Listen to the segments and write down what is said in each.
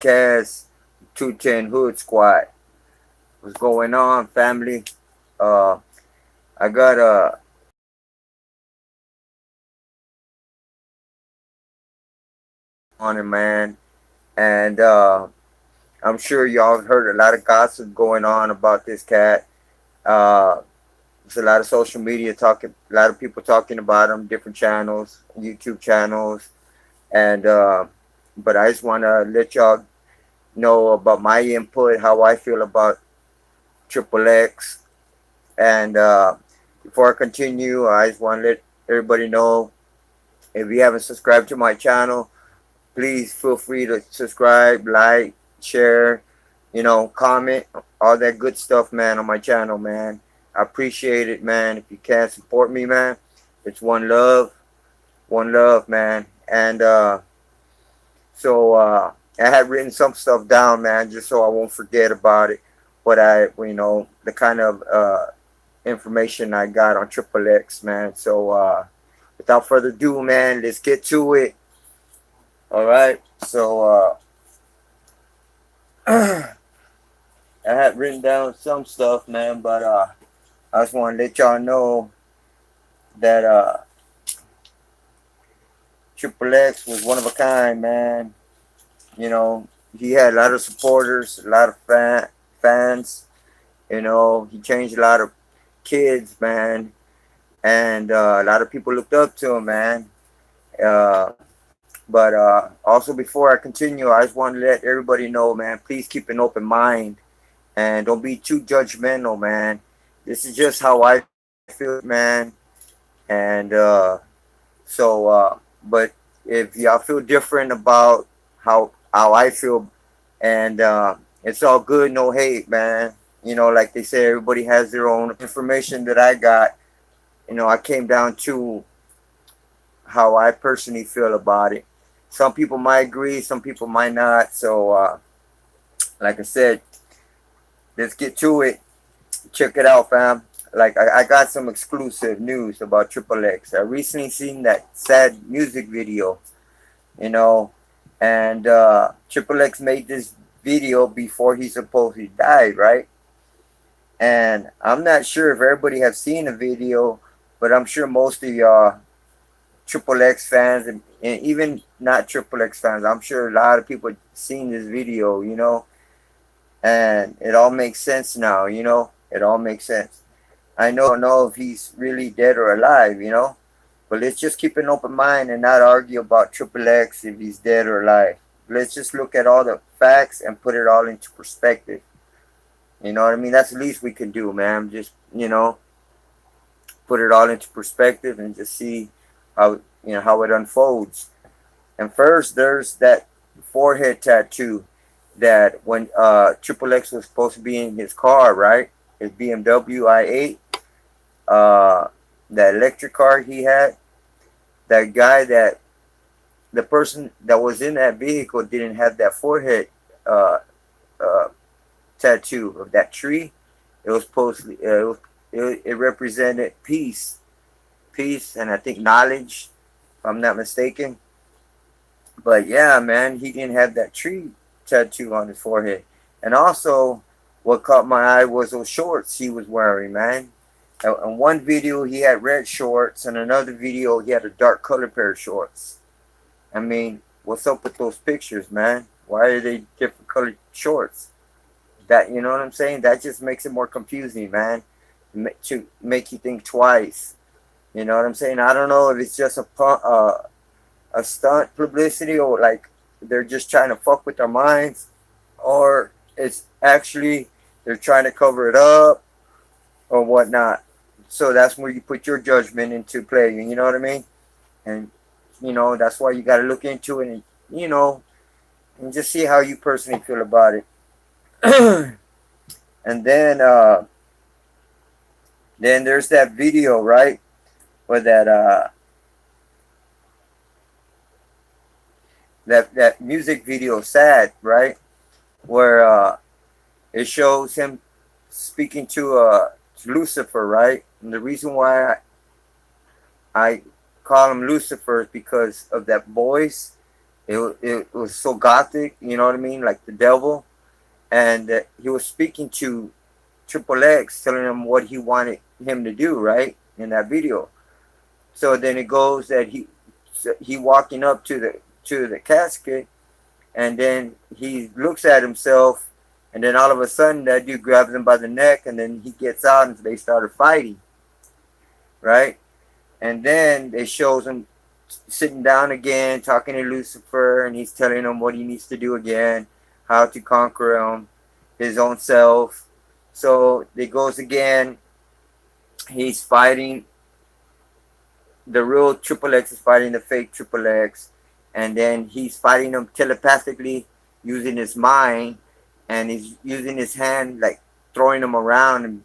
Kaz 210 Hood Squad. What's going on, family? Uh, I got on it, man, and I'm sure y'all heard a lot of gossip going on about this cat. Uh, there's a lot of social media talking, a lot of people talking about him, different channels, YouTube channels, and but I just want to let y'all know about my input, how I feel about Triple X, and before I continue, I just want to let everybody know, if you haven't subscribed to my channel, please feel free to subscribe, like, share, comment, all that good stuff, man, on my channel, man. I appreciate it, man. If you can support me, man, it's one love, man. And I had written some stuff down, man, just so I won't forget about it. What the kind of information I got on Triple X, man. So without further ado, man, let's get to it. All right. So I had written down some stuff, man, but I just want to let y'all know that Triple X was one of a kind, man. You know, he had a lot of supporters, a lot of fans. You know, he changed a lot of kids, man, and a lot of people looked up to him, man. Uh, but also, before I continue, I just want to let everybody know, man, please keep an open mind and don't be too judgmental, man. This is just how I feel, man. And but if y'all feel different about how I feel, and it's all good, no hate, man. You know, like they say, everybody has their own information that I got. You know, I came down to how I personally feel about it. Some people might agree, some people might not. So, like I said, let's get to it. Check it out, fam. Like I got some exclusive news about Triple X. I recently seen that sad music video, you know, and Triple X made this video before he supposedly died, right? And I'm not sure if everybody have seen the video, but I'm sure most of y'all Triple X fans, and even not Triple X fans, I'm sure a lot of people seen this video, and it all makes sense now, it all makes sense. I don't know if he's really dead or alive, but let's just keep an open mind and not argue about Triple X if he's dead or alive. Let's just look at all the facts and put it all into perspective. You know what I mean? That's the least we can do, man. Just, put it all into perspective and just see how it unfolds. And first, there's that forehead tattoo that when Triple X was supposed to be in his car, right? His BMW i8, that electric car he had. That guy the person that was in that vehicle didn't have that forehead uh, uh, tattoo of that tree. It was supposedly it represented peace, and I think knowledge, if I'm not mistaken. But yeah, man, he didn't have that tree tattoo on his forehead. And also, what caught my eye was those shorts he was wearing, man. In one video, he had red shorts, and another video, he had a dark colored pair of shorts. I mean, what's up with those pictures, man? Why are they different colored shorts? That, you know what I'm saying? That just makes it more confusing, man. To make you think twice. You know what I'm saying? I don't know if it's just a stunt publicity, or like they're just trying to fuck with our minds, or it's actually they're trying to cover it up or whatnot. So that's where you put your judgment into play. You know what I mean? And that's why you got to look into it, and and just see how you personally feel about it. And then there's that video, right? Where that music video, Sad, right? Where it shows him speaking to Lucifer, right? And the reason why I call him Lucifer is because of that voice. It was so gothic, you know what I mean, like the devil. And he was speaking to Triple X, telling him what he wanted him to do, right, in that video. So then it goes that he walking up to the casket, and then he looks at himself, and then all of a sudden that dude grabs him by the neck, and then he gets out, and they started fighting, right? And then they shows him sitting down again, talking to Lucifer, and he's telling him what he needs to do again, how to conquer him, his own self. So it goes again. He's fighting the real Triple X is fighting the fake Triple X, and then he's fighting them telepathically using his mind, and he's using his hand like throwing them around, and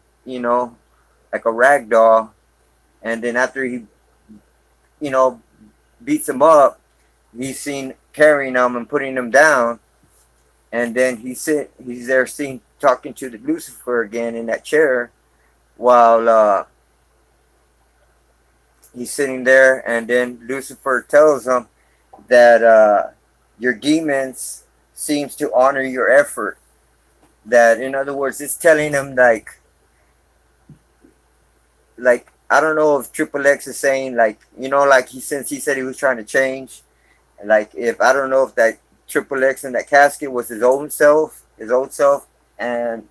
like a rag doll. And then after he, you know, beats him up, he's seen carrying him and putting him down, and then he's there seen talking to the Lucifer again in that chair while he's sitting there, and then Lucifer tells him that your demons seems to honor your effort. That, in other words, it's telling him like I don't know if Triple X is saying like since he said he was trying to change, like if I don't know if that Triple X in that casket was his old self, and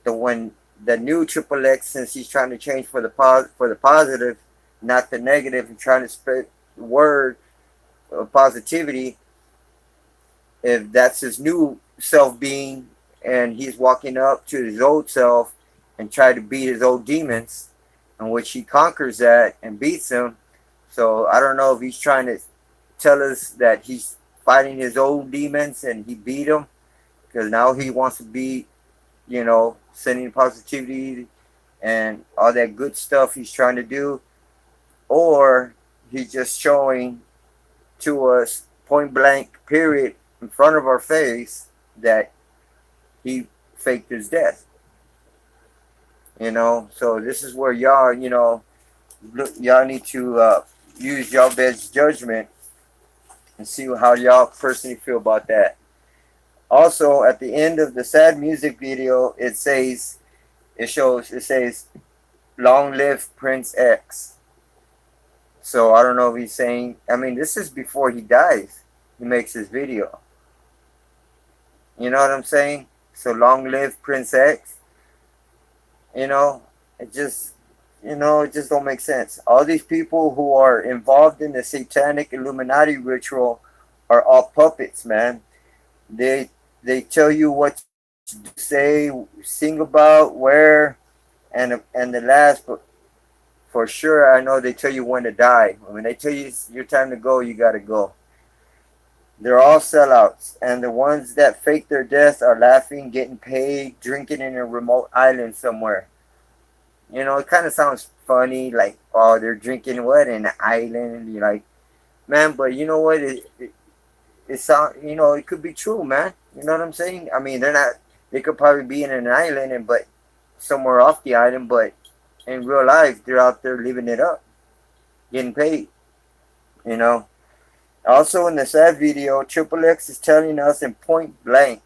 when the new Triple X, since he's trying to change for the positive, not the negative, and trying to spread the word of positivity, if that's his new self being, and he's walking up to his old self and try to beat his old demons, in which he conquers that and beats them. So I don't know if he's trying to tell us that he's fighting his old demons and he beat them, because now he wants to be, sending positivity and all that good stuff he's trying to do, or he's just showing to us point blank period in front of our face that he faked his death. So this is where y'all need to use y'all best judgment and see how y'all personally feel about that. Also, at the end of the sad music video, it says long live Prince X. So I don't know if he's saying, I mean, this is before he dies. He makes his video. You know what I'm saying? So long live Prince X. It just don't make sense. All these people who are involved in the satanic Illuminati ritual are all puppets, man. They tell you what to say, sing about, where, and the last, but for sure, I know they tell you when to die. When they tell you it's your time to go, you gotta go. They're all sellouts, and the ones that fake their death are laughing, getting paid, drinking in a remote island somewhere. It kind of sounds funny, like, oh, they're drinking what in an island? You're like, man, but you know what? It sound, it could be true, man. You know what I'm saying? I mean, they could probably be in an island, but somewhere off the island, but in real life, they're out there living it up, getting paid. Also, in the sad video, Triple X is telling us in point blank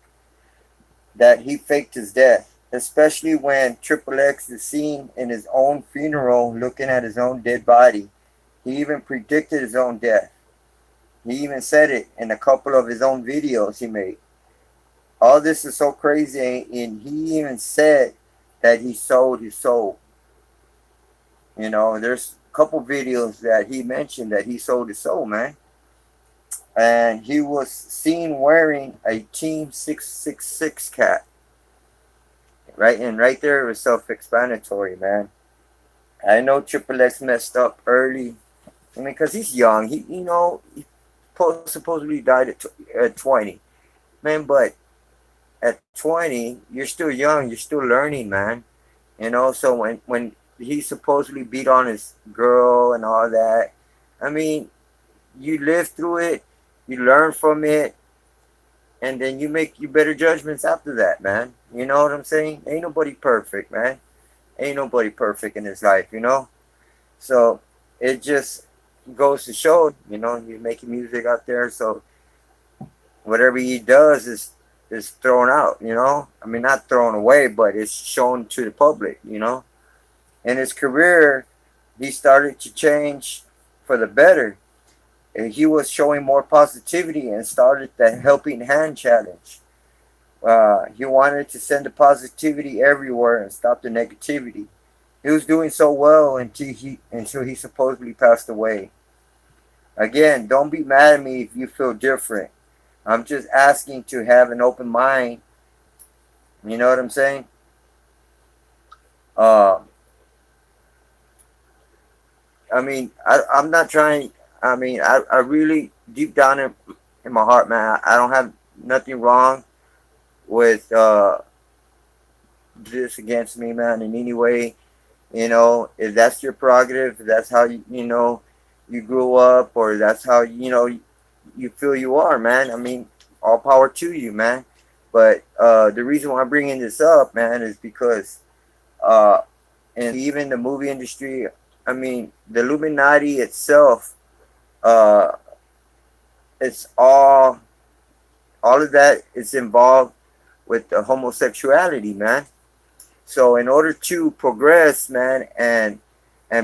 that he faked his death, especially when Triple X is seen in his own funeral looking at his own dead body. He even predicted his own death. He even said it in a couple of his own videos he made. All this is so crazy, and he even said that he sold his soul. There's a couple videos that he mentioned that he sold his soul, man. And he was seen wearing a Team 666 cap. Right, and right there it was self-explanatory, man. I know Triple X messed up early. I mean, because he's young. He supposedly died at 20. Man, but at 20, you're still young. You're still learning, man. So when he supposedly beat on his girl and all that, I mean, you live through it. You learn from it. And then you make your better judgments after that, man. You know what I'm saying? Ain't nobody perfect, man. Ain't nobody perfect in his life, So it just goes to show, you're making music out there. So whatever he does is thrown out, you know. I mean, not thrown away, but it's shown to the public, you know. In his career, he started to change for the better. And he was showing more positivity and started the Helping Hand Challenge. He wanted to send the positivity everywhere and stop the negativity. He was doing so well until he supposedly passed away. Again, don't be mad at me if you feel different. I'm just asking to have an open mind. You know what I'm saying? Uh, I mean, I'm not trying. I mean, I really, deep down in my heart, man, I don't have nothing wrong with this against me, man, in any way. You know, if that's your prerogative, if that's how you know you grew up, or that's how you know you feel you are, man. I mean, all power to you, man. But the reason why I'm bringing this up, man, is because uh, and even the movie industry, I mean, the Illuminati itself, uh, it's all of that is involved with the homosexuality, man. So in order to progress, man, and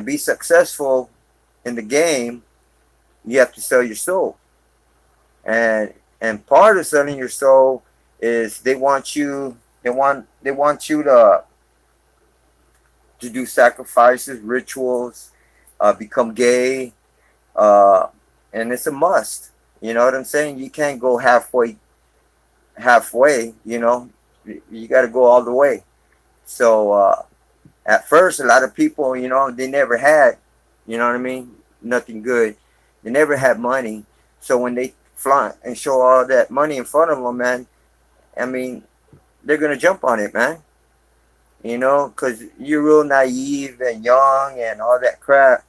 be successful in the game, you have to sell your soul. And part of selling your soul is they want you to do sacrifices, rituals, become gay, uh, and it's a must. You know what I'm saying? You can't go halfway. You know, you got to go all the way. So at first, a lot of people, you know, they never had, you know what I mean, nothing good. They never had money. So when they flaunt and show all that money in front of them, man, I mean, they're gonna jump on it, man. You know, because you're real naive and young and all that crap.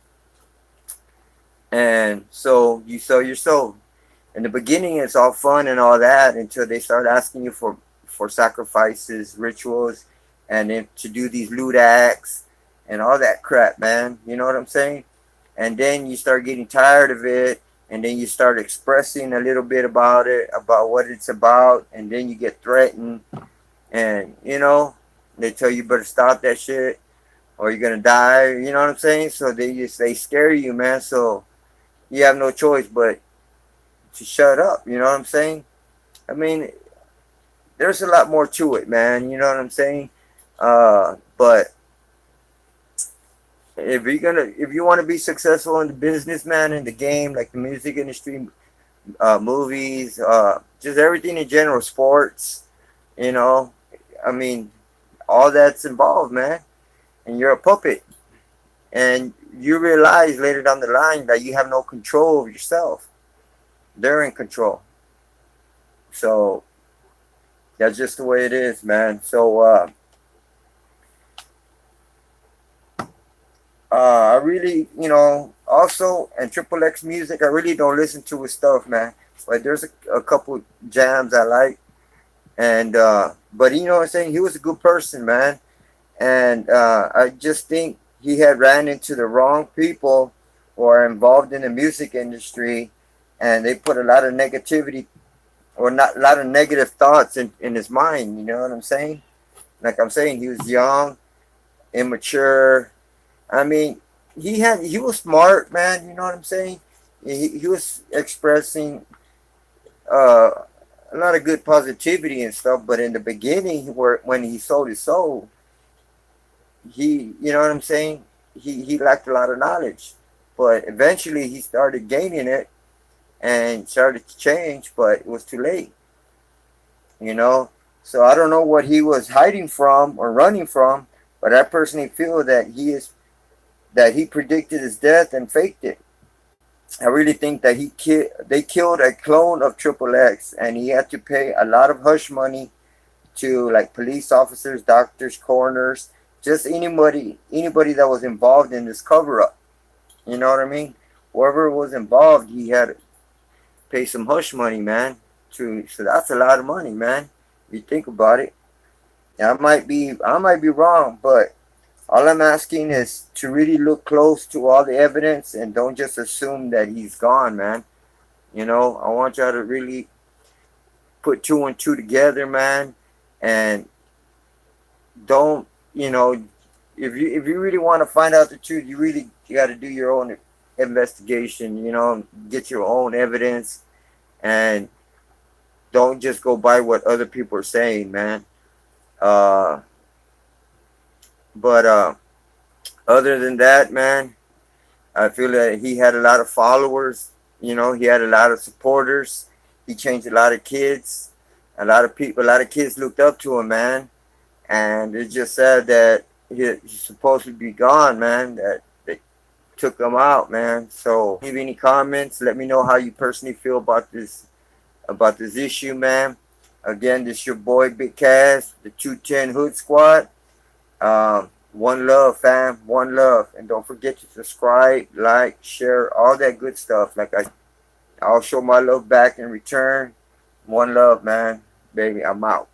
And so you sell your soul. In the beginning, it's all fun and all that until they start asking you for sacrifices, rituals, and then to do these lewd acts and all that crap, man. You know what I'm saying? And then you start getting tired of it, and then you start expressing a little bit about it, about what it's about, and then you get threatened, and you know they tell you better stop that shit or you're gonna die. You know what I'm saying? So they scare you, man. So you have no choice but to shut up. You know what I'm saying? I mean, there's a lot more to it, man. You know what I'm saying? But if you want to be successful in the business, man, in the game, like the music industry, movies, just everything in general, sports, you know, I mean, all that's involved, man. And you're a puppet, and you realize later down the line that you have no control of yourself. They're in control. So that's just the way it is, man. So I really, you know, also, and Triple X music, I really don't listen to his stuff, man. But there's a couple jams I like, and but you know what I'm saying, he was a good person, man. And I just think he had ran into the wrong people who are involved in the music industry, and they put a lot of negativity or not a lot of negative thoughts in his mind. You know what I'm saying? Like I'm saying, he was young, immature. I mean, he was smart, man. You know what I'm saying? He was expressing uh, a lot of good positivity and stuff. But in the beginning, when he sold his soul, you know what I'm saying? He lacked a lot of knowledge. But eventually, he started gaining it and started to change. But it was too late. You know. So I don't know what he was hiding from or running from, but I personally feel that he predicted his death and faked it. I really think that they killed a clone of Triple X, and he had to pay a lot of hush money to like police officers, doctors, coroners, just anybody that was involved in this cover up. You know what I mean? Whoever was involved, he had to pay some hush money, man. So that's a lot of money, man. If you think about it. I might be wrong, but all I'm asking is to really look close to all the evidence and don't just assume that he's gone, man. You know, I want y'all to really put two and two together, man, and don't, if you really want to find out the truth, you got to do your own investigation, get your own evidence, and don't just go by what other people are saying, man. Uh, but other than that, man, I feel that he had a lot of followers. He had a lot of supporters. He changed a lot of kids. A lot of people, a lot of kids looked up to him, man. And it's just sad that he's supposed to be gone, man. That they took him out, man. So, leave any comments. Let me know how you personally feel about this issue, man. Again, this your boy Big Cass, the 210 Hood Squad. One love, fam. One love. And don't forget to subscribe, like, share, all that good stuff. I'll show my love back in return. One love, man. Baby, I'm out.